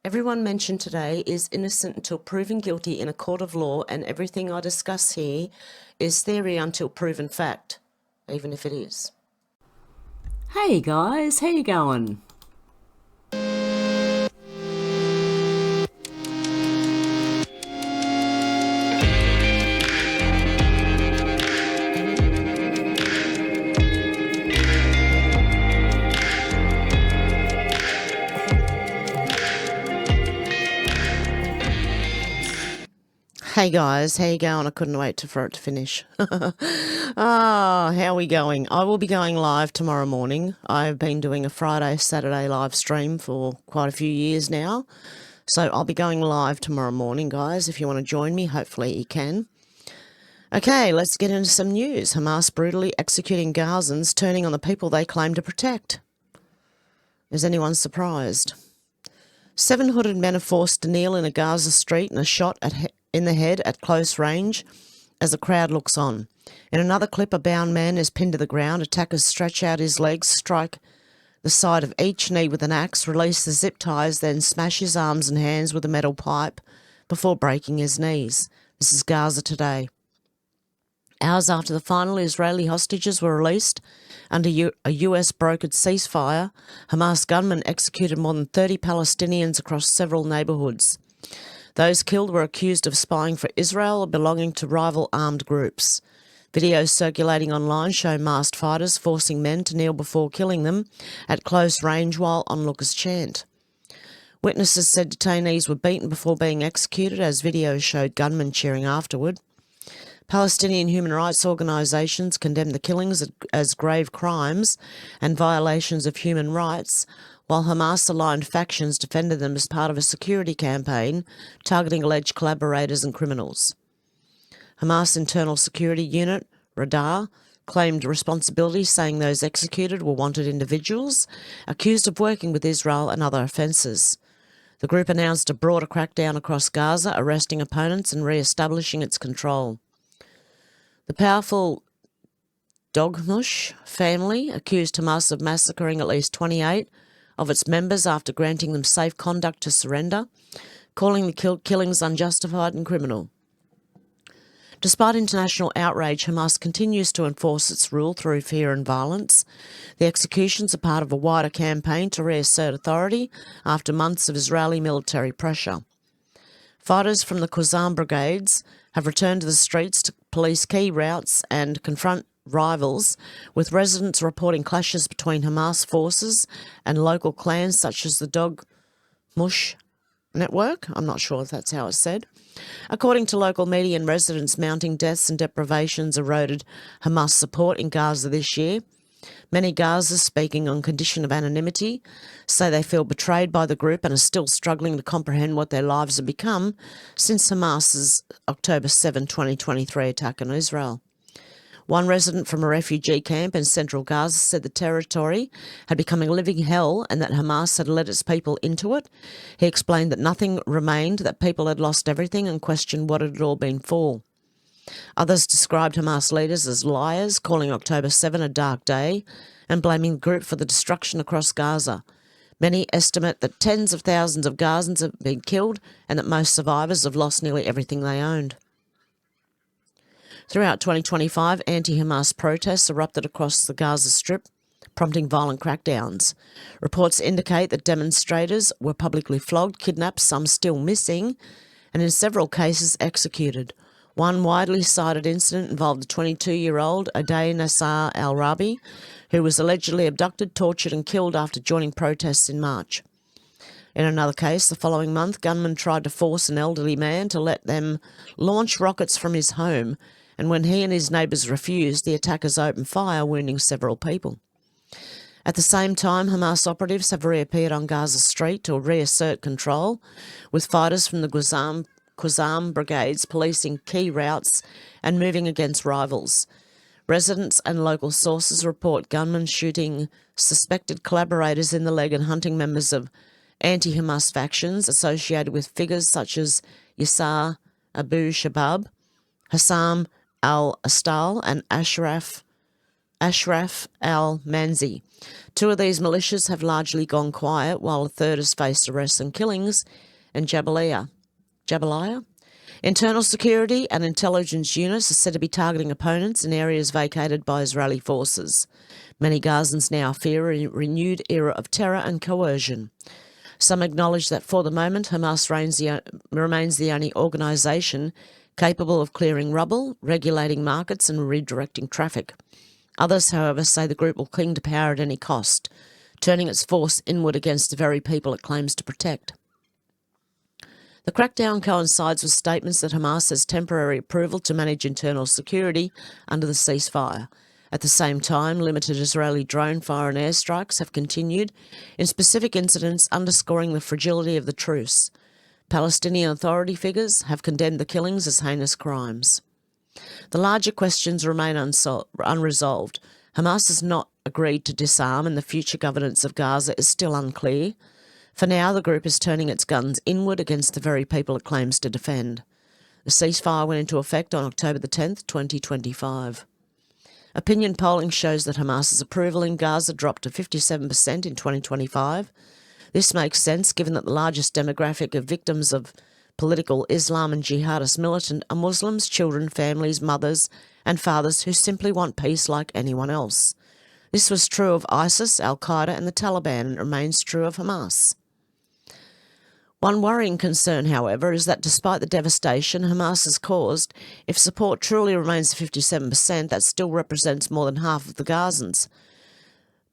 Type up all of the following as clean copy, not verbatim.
Everyone mentioned today is innocent until proven guilty in a court of law, and everything I discuss here is theory until proven fact, even if it is. Hey guys, how you going? Hey guys, how you going? I couldn't wait for it to finish. How are we going? I will be going live tomorrow morning. I've been doing a Friday, Saturday live stream for quite a few years now. So I'll be going live tomorrow morning, guys. If you want to join me, hopefully you can. Okay, let's get into some news. Hamas brutally executing Gazans, turning on the people they claim to protect. Is anyone surprised? 7 hooded men are forced to kneel in a Gaza street and are shot in the head at close range as the crowd looks on. In another clip, a bound man is pinned to the ground. Attackers stretch out his legs, strike the side of each knee with an axe, release the zip ties, then smash his arms and hands with a metal pipe before breaking his knees. This is Gaza today. Hours after the final Israeli hostages were released under a US brokered ceasefire, Hamas gunmen executed more than 30 Palestinians across several neighbourhoods. Those killed were accused of spying for Israel or belonging to rival armed groups. Videos circulating online show masked fighters forcing men to kneel before killing them at close range while onlookers chant. Witnesses said detainees were beaten before being executed, as videos showed gunmen cheering afterward. Palestinian human rights organisations condemned the killings as grave crimes and violations of human rights, while Hamas-aligned factions defended them as part of a security campaign targeting alleged collaborators and criminals. Hamas Internal Security Unit, Radar, claimed responsibility, saying those executed were wanted individuals accused of working with Israel and other offences. The group announced a broader crackdown across Gaza, arresting opponents and re-establishing its control. The powerful Dogmush family accused Hamas of massacring at least 28 of its members after granting them safe conduct to surrender, calling the killings unjustified and criminal. Despite international outrage, Hamas continues to enforce its rule through fear and violence. The executions are part of a wider campaign to reassert authority after months of Israeli military pressure. Fighters from the Qassam brigades have returned to the streets to police key routes and confront rivals, with residents reporting clashes between Hamas forces and local clans such as the Dogmush network. I'm not sure if that's how it's said. According to local media and residents, mounting deaths and deprivations eroded Hamas support in Gaza this year. Many Gazans, speaking on condition of anonymity, say they feel betrayed by the group and are still struggling to comprehend what their lives have become since Hamas's October 7, 2023 attack on Israel. One resident from a refugee camp in central Gaza said the territory had become a living hell and that Hamas had led its people into it. He explained that nothing remained, that people had lost everything, and questioned what it had all been for. Others described Hamas leaders as liars, calling October 7 a dark day and blaming the group for the destruction across Gaza. Many estimate that tens of thousands of Gazans have been killed and that most survivors have lost nearly everything they owned. Throughout 2025, anti-Hamas protests erupted across the Gaza Strip, prompting violent crackdowns. Reports indicate that demonstrators were publicly flogged, kidnapped, some still missing, and in several cases executed. One widely cited incident involved a 22-year-old Adey Nassar al-Rabi, who was allegedly abducted, tortured and killed after joining protests in March. In another case, the following month, gunmen tried to force an elderly man to let them launch rockets from his home, and when he and his neighbours refused, the attackers opened fire, wounding several people. At the same time, Hamas operatives have reappeared on Gaza Street to reassert control, with fighters from the Qassam brigades policing key routes and moving against rivals. Residents and local sources report gunmen shooting suspected collaborators in the leg and hunting members of anti-Hamas factions associated with figures such as Yasser Abu Shabab, Hassam al-Astal and Ashraf al-Manzi. Two of these militias have largely gone quiet, while a third has faced arrests and killings in Jabalia. Internal security and intelligence units are said to be targeting opponents in areas vacated by Israeli forces. Many Gazans now fear a renewed era of terror and coercion. Some acknowledge that for the moment Hamas remains the only organisation capable of clearing rubble, regulating markets and redirecting traffic. Others, however, say the group will cling to power at any cost, turning its force inward against the very people it claims to protect. The crackdown coincides with statements that Hamas has temporary approval to manage internal security under the ceasefire. At the same time, limited Israeli drone fire and airstrikes have continued in specific incidents, underscoring the fragility of the truce. Palestinian Authority figures have condemned the killings as heinous crimes. The larger questions remain unresolved. Hamas has not agreed to disarm, and the future governance of Gaza is still unclear. For now, the group is turning its guns inward against the very people it claims to defend. The ceasefire went into effect on October the 10th, 2025. Opinion polling shows that Hamas's approval in Gaza dropped to 57% in 2025. This makes sense given that the largest demographic of victims of political Islam and jihadist militant are Muslims, children, families, mothers and fathers who simply want peace like anyone else. This was true of ISIS, Al-Qaeda and the Taliban, and remains true of Hamas. One worrying concern, however, is that despite the devastation Hamas has caused, if support truly remains 57%, that still represents more than half of the Gazans.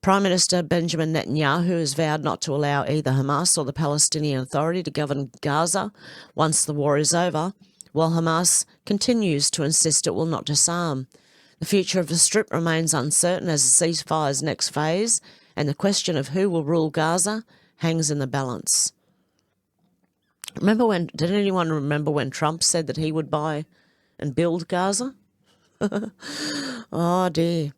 Prime Minister Benjamin Netanyahu has vowed not to allow either Hamas or the Palestinian Authority to govern Gaza once the war is over, while Hamas continues to insist it will not disarm. The future of the Strip remains uncertain as the ceasefire's next phase, and the question of who will rule Gaza hangs in the balance. Did anyone remember when Trump said that he would buy and build Gaza? Oh dear.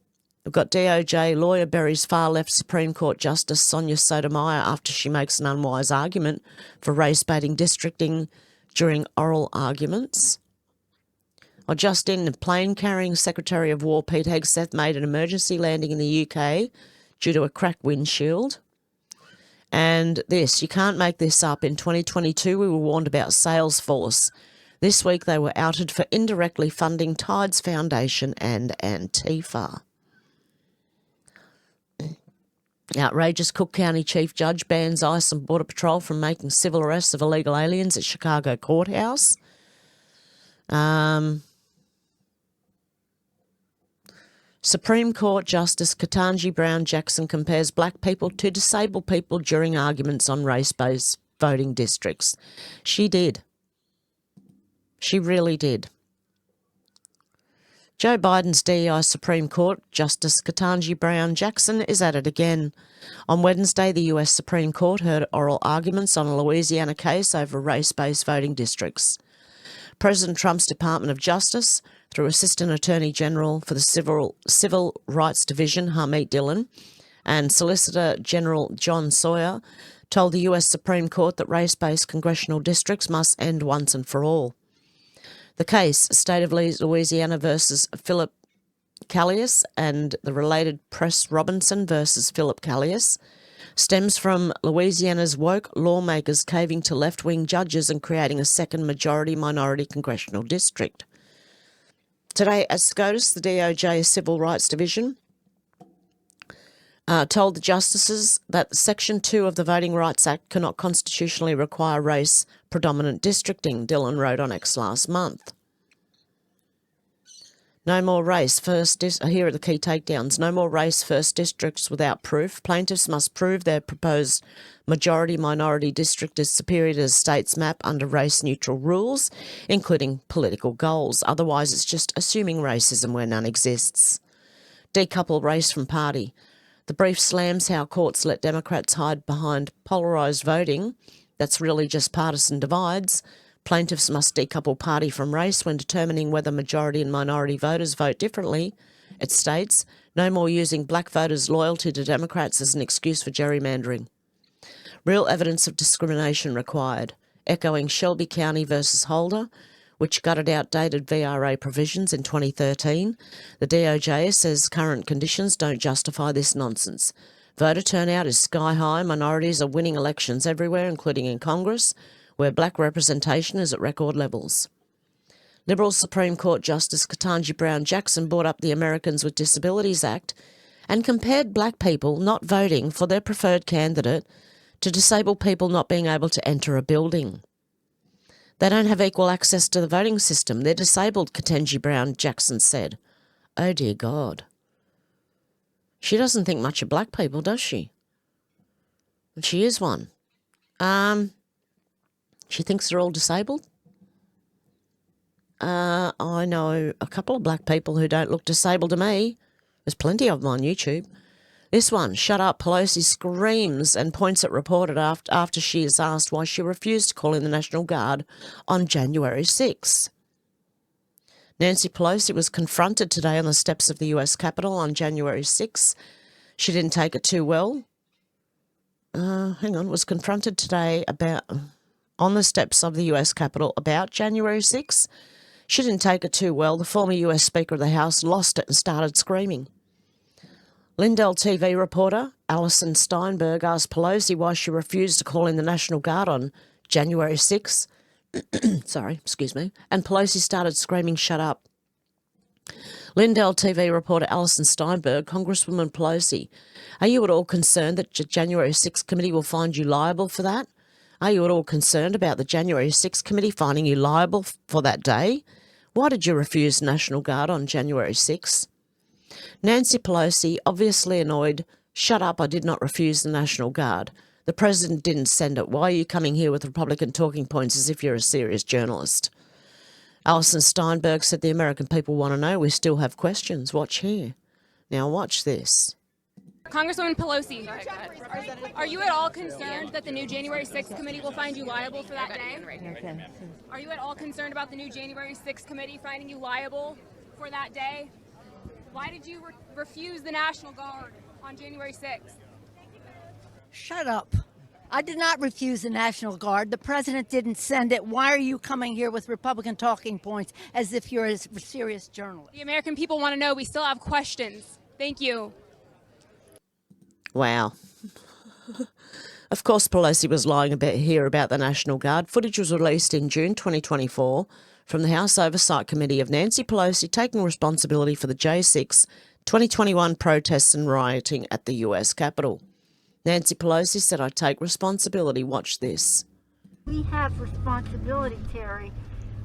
We've got DOJ lawyer buries far-left Supreme Court Justice Sonia Sotomayor after she makes an unwise argument for race-baiting districting during oral arguments. Or just in, the plane-carrying Secretary of War Pete Hegseth made an emergency landing in the UK due to a cracked windshield. And this, you can't make this up. In 2022, we were warned about Salesforce. This week, they were outed for indirectly funding Tides Foundation and Antifa. Outrageous Cook County Chief Judge bans ICE and Border Patrol from making civil arrests of illegal aliens at Chicago courthouse. Supreme Court Justice Ketanji Brown Jackson compares black people to disabled people during arguments on race-based voting districts. She did. She really did. Joe Biden's DEI Supreme Court Justice Ketanji Brown Jackson is at it again. On Wednesday, the US Supreme Court heard oral arguments on a Louisiana case over race-based voting districts. President Trump's Department of Justice, through Assistant Attorney General for the Civil Rights Division, Harmeet Dillon, and Solicitor General John Sawyer, told the US Supreme Court that race-based congressional districts must end once and for all. The case, State of Louisiana versus Philip Callius and the related Press Robinson versus Philip Callius, stems from Louisiana's woke lawmakers caving to left-wing judges and creating a second majority-minority congressional district. Today at SCOTUS, the DOJ Civil Rights Division told the justices that Section 2 of the Voting Rights Act cannot constitutionally require race-predominant districting, Dillon wrote on X last month. No more race first. Here are the key takedowns. No more race first districts without proof. Plaintiffs must prove their proposed majority-minority district is superior to the state's map under race-neutral rules, including political goals. Otherwise, it's just assuming racism where none exists. Decouple race from party. The brief slams how courts let Democrats hide behind polarised voting. That's really just partisan divides. Plaintiffs must decouple party from race when determining whether majority and minority voters vote differently. It states, no more using black voters' loyalty to Democrats as an excuse for gerrymandering. Real evidence of discrimination required. Echoing Shelby County versus Holder, which gutted outdated VRA provisions in 2013, the DOJ says current conditions don't justify this nonsense. Voter turnout is sky high. Minorities are winning elections everywhere, including in Congress, where black representation is at record levels. Liberal Supreme Court Justice Ketanji Brown Jackson brought up the Americans with Disabilities Act and compared black people not voting for their preferred candidate to disabled people not being able to enter a building. They don't have equal access to the voting system. They're disabled, Ketanji Brown Jackson said. Oh, dear God. She doesn't think much of black people, does she? And she is one. She thinks they're all disabled. I know a couple of black people who don't look disabled to me. There's plenty of them on YouTube. This one, shut up, Pelosi screams and points at reporter after she is asked why she refused to call in the National Guard on January 6. Nancy Pelosi was confronted today on the steps of the US Capitol on January 6. She didn't take it too well. Was confronted today on the steps of the US Capitol about January 6. She didn't take it too well. The former US Speaker of the House lost it and started screaming. Lindell TV reporter Alison Steinberg asked Pelosi why she refused to call in the National Guard on January 6. And Pelosi started screaming, shut up. Lindell TV reporter Alison Steinberg, Congresswoman Pelosi, are you at all concerned that the January 6 committee will find you liable for that? Are you at all concerned about the January 6 committee finding you liable for that day? Why did you refuse National Guard on January 6? Nancy Pelosi, obviously annoyed, shut up, I did not refuse the National Guard. The president didn't send it. Why are you coming here with Republican talking points as if you're a serious journalist? Alison Steinberg said the American people want to know. We still have questions. Watch here. Now watch this. Congresswoman Pelosi, are you at all concerned that the new January 6th committee will find you liable for that day? Are you at all concerned about the new January 6th committee finding you liable for that day? Why did you refuse the National Guard on January 6th? Shut up. I did not refuse the National Guard. The president didn't send it. Why are you coming here with Republican talking points as if you're a serious journalist? The American people want to know. We still have questions. Thank you. Wow. Of course, Pelosi was lying here about the National Guard. Footage was released in June 2024 from the House Oversight Committee of Nancy Pelosi taking responsibility for the J6 2021 protests and rioting at the US Capitol. Nancy Pelosi said, I take responsibility. Watch this. We have responsibility, Terry.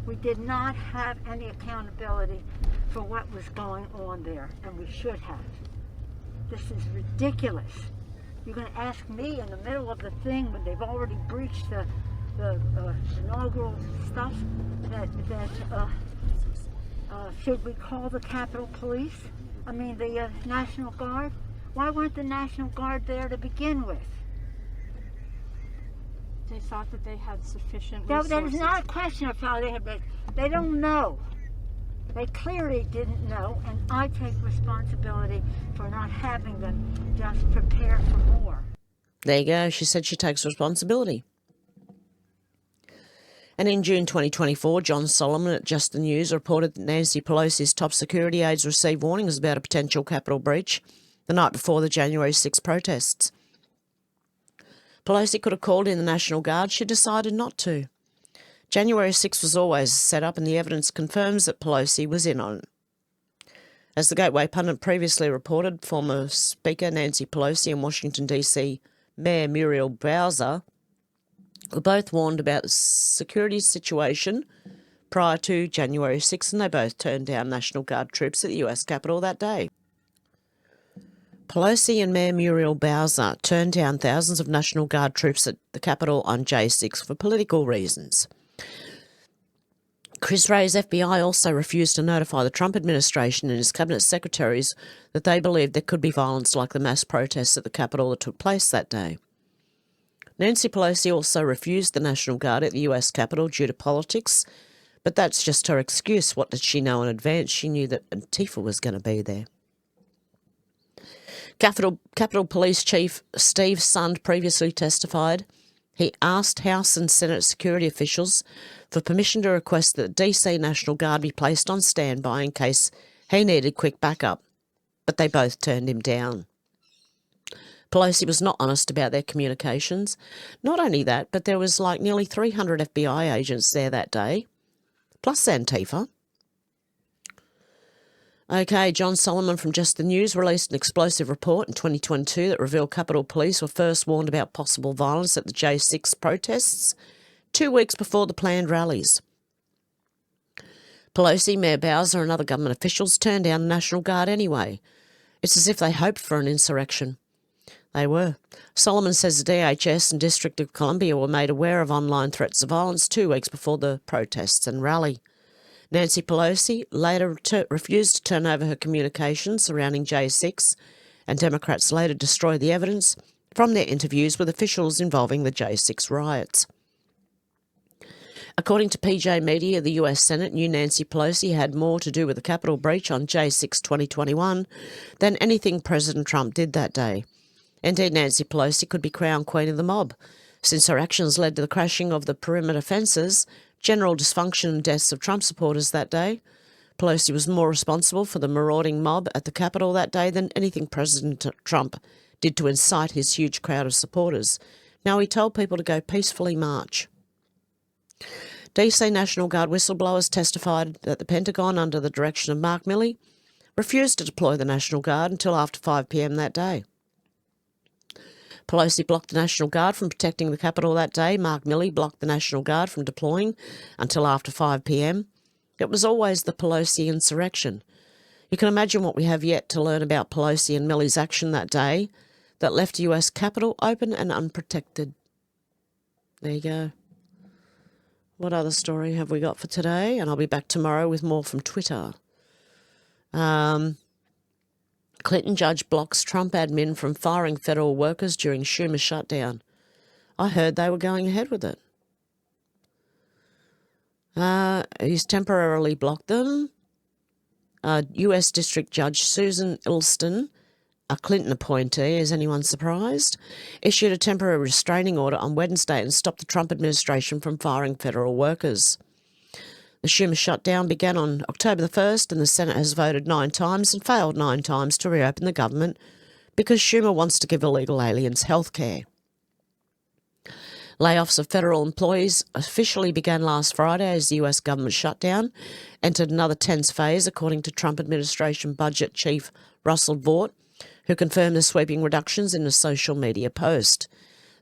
We did not have any accountability for what was going on there, and we should have. This is ridiculous. You're going to ask me in the middle of the thing when they've already breached the inaugural stuff that should we call the Capitol Police? I mean the National Guard? Why weren't the National Guard there to begin with? They thought that they had sufficient resources. That is not a question of how they had been. They don't know. They clearly didn't know, and I take responsibility for not having them just prepare for more. There you go. She said she takes responsibility. And in June 2024, John Solomon at Just the News reported that Nancy Pelosi's top security aides received warnings about a potential Capitol breach the night before the January 6 protests. Pelosi could have called in the National Guard. She decided not to. January 6 was always set up, and the evidence confirms that Pelosi was in on it. As the Gateway pundit previously reported, former Speaker Nancy Pelosi and Washington, D.C. Mayor Muriel Bowser were both warned about the security situation prior to January 6, and they both turned down National Guard troops at the US Capitol that day. Pelosi and Mayor Muriel Bowser turned down thousands of National Guard troops at the Capitol on J6 for political reasons. Chris Wray's FBI also refused to notify the Trump administration and his cabinet secretaries that they believed there could be violence like the mass protests at the Capitol that took place that day. Nancy Pelosi also refused the National Guard at the US Capitol due to politics, but that's just her excuse. What did she know in advance? She knew that Antifa was going to be there. Capitol Police Chief Steve Sund previously testified. He asked House and Senate security officials for permission to request that the DC National Guard be placed on standby in case he needed quick backup, but they both turned him down. Pelosi was not honest about their communications. Not only that, but there was like nearly 300 FBI agents there that day, plus Antifa. Okay, John Solomon from Just the News released an explosive report in 2022 that revealed Capitol Police were first warned about possible violence at the J6 protests 2 weeks before the planned rallies. Pelosi, Mayor Bowser and other government officials turned down the National Guard anyway. It's as if they hoped for an insurrection. They were. Solomon says the DHS and District of Columbia were made aware of online threats of violence 2 weeks before the protests and rally. Nancy Pelosi later refused to turn over her communications surrounding J6, and Democrats later destroyed the evidence from their interviews with officials involving the J6 riots. According to PJ Media, the US Senate knew Nancy Pelosi had more to do with the Capitol breach on J6 2021 than anything President Trump did that day. Indeed, Nancy Pelosi could be crowned Queen of the Mob, since her actions led to the crashing of the perimeter fences, general dysfunction and deaths of Trump supporters that day. Pelosi was more responsible for the marauding mob at the Capitol that day than anything President Trump did to incite his huge crowd of supporters. Now, he told people to go peacefully march. DC National Guard whistleblowers testified that the Pentagon, under the direction of Mark Milley, refused to deploy the National Guard until after 5 p.m. that day. Pelosi blocked the National Guard from protecting the Capitol that day. Mark Milley blocked the National Guard from deploying until after 5 p.m. It was always the Pelosi insurrection. You can imagine what we have yet to learn about Pelosi and Milley's action that day that left the US Capitol open and unprotected. There you go. What other story have we got for today? And I'll be back tomorrow with more from Twitter. Clinton judge blocks Trump admin from firing federal workers during Schumer shutdown. I heard they were going ahead with it. He's temporarily blocked them. US District Judge Susan Ilston, a Clinton appointee, is anyone surprised, issued a temporary restraining order on Wednesday and stopped the Trump administration from firing federal workers. The Schumer shutdown began on October the 1st, and the Senate has voted 9 times and failed 9 times to reopen the government because Schumer wants to give illegal aliens health care. Layoffs of federal employees officially began last Friday as the US government shutdown entered another tense phase, according to Trump administration budget chief Russell Vought, who confirmed the sweeping reductions in a social media post.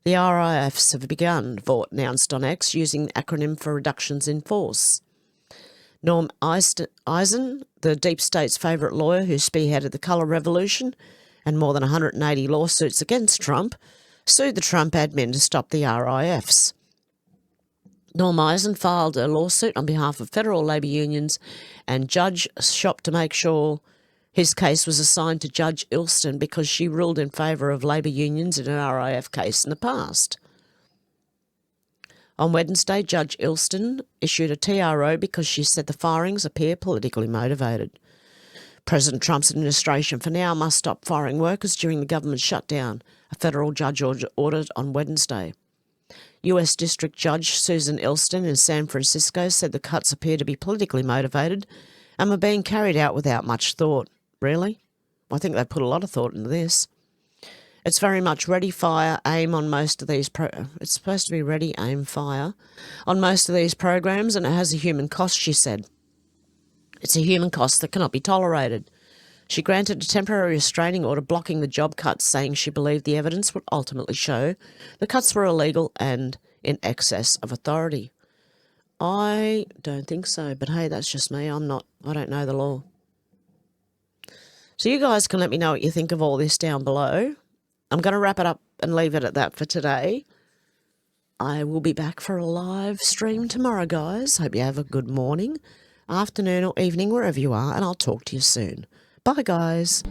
The RIFs have begun, Vought announced on X, using the acronym for Reductions in Force. Norm Eisen, the deep state's favourite lawyer who spearheaded the colour revolution and more than 180 lawsuits against Trump, sued the Trump admin to stop the RIFs. Norm Eisen filed a lawsuit on behalf of federal labour unions, and Judge shopped to make sure his case was assigned to Judge Ilston because she ruled in favour of labour unions in an RIF case in the past. On Wednesday, Judge Ilston issued a TRO because she said the firings appear politically motivated. President Trump's administration for now must stop firing workers during the government shutdown, a federal judge ordered on Wednesday. US District Judge Susan Ilston in San Francisco said the cuts appear to be politically motivated and were being carried out without much thought. Really? I think they put a lot of thought into this. It's very much ready, fire, aim on most of these it's supposed to be ready, aim, fire on most of these programs, and it has a human cost, she said. It's a human cost that cannot be tolerated. She granted a temporary restraining order blocking the job cuts, saying she believed the evidence would ultimately show the cuts were illegal and in excess of authority. I don't think so, but hey, that's just me. I don't know the law. So you guys can let me know what you think of all this down below. I'm going to wrap it up and leave it at that for today. I will be back for a live stream tomorrow, guys. Hope you have a good morning, afternoon or evening, wherever you are, and I'll talk to you soon. Bye, guys.